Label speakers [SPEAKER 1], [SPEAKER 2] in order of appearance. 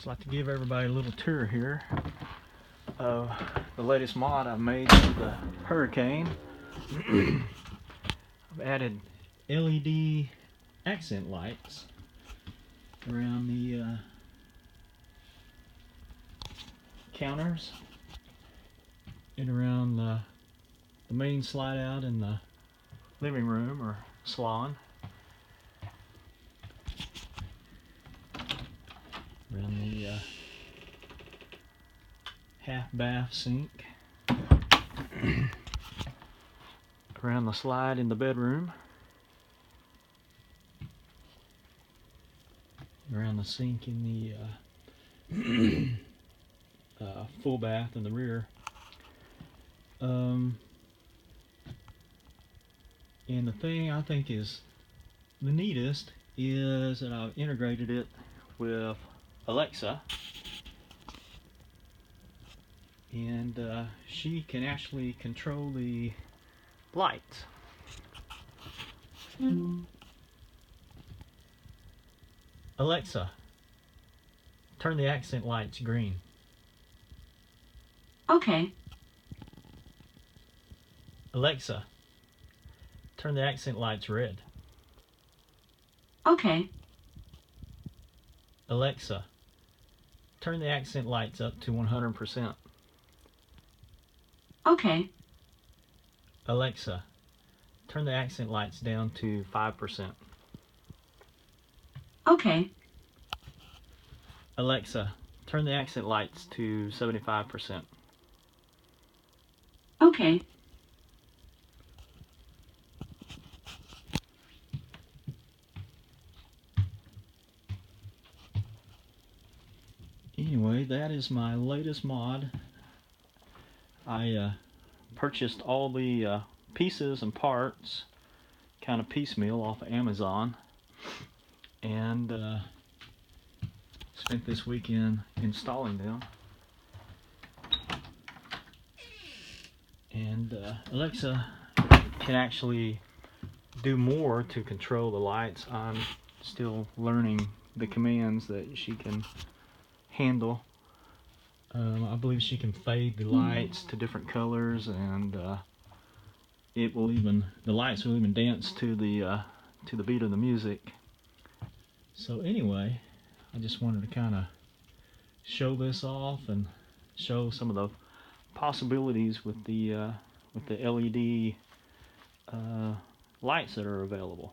[SPEAKER 1] Just like to give everybody a little tour here of the latest mod I've made to the Hurricane. I've added LED accent lights around the counters and around the main slide out in the living room or salon. Around the half bath sink. Around the slide in the bedroom. Around the sink in the full bath in the rear. And the thing I think is the neatest is that I've integrated it with Alexa, and she can actually control the lights. Alexa, turn the accent lights green.
[SPEAKER 2] Okay.
[SPEAKER 1] Alexa, turn the accent lights red.
[SPEAKER 2] Okay.
[SPEAKER 1] Alexa, turn the accent lights up to 100%.
[SPEAKER 2] Okay.
[SPEAKER 1] Alexa, turn the accent lights down to 5%.
[SPEAKER 2] Okay.
[SPEAKER 1] Alexa, turn the accent lights to 75%.
[SPEAKER 2] Okay.
[SPEAKER 1] Anyway, that is my latest mod. I purchased all the pieces and parts kind of piecemeal off of Amazon, and spent this weekend installing them. And Alexa can actually do more to control the lights. I'm still learning the commands that she can handle. I believe she can fade the lights to different colors, and it will even, the lights will even dance to the beat of the music. So anyway, I just wanted to kind of show this off and show some of the possibilities with the LED lights that are available.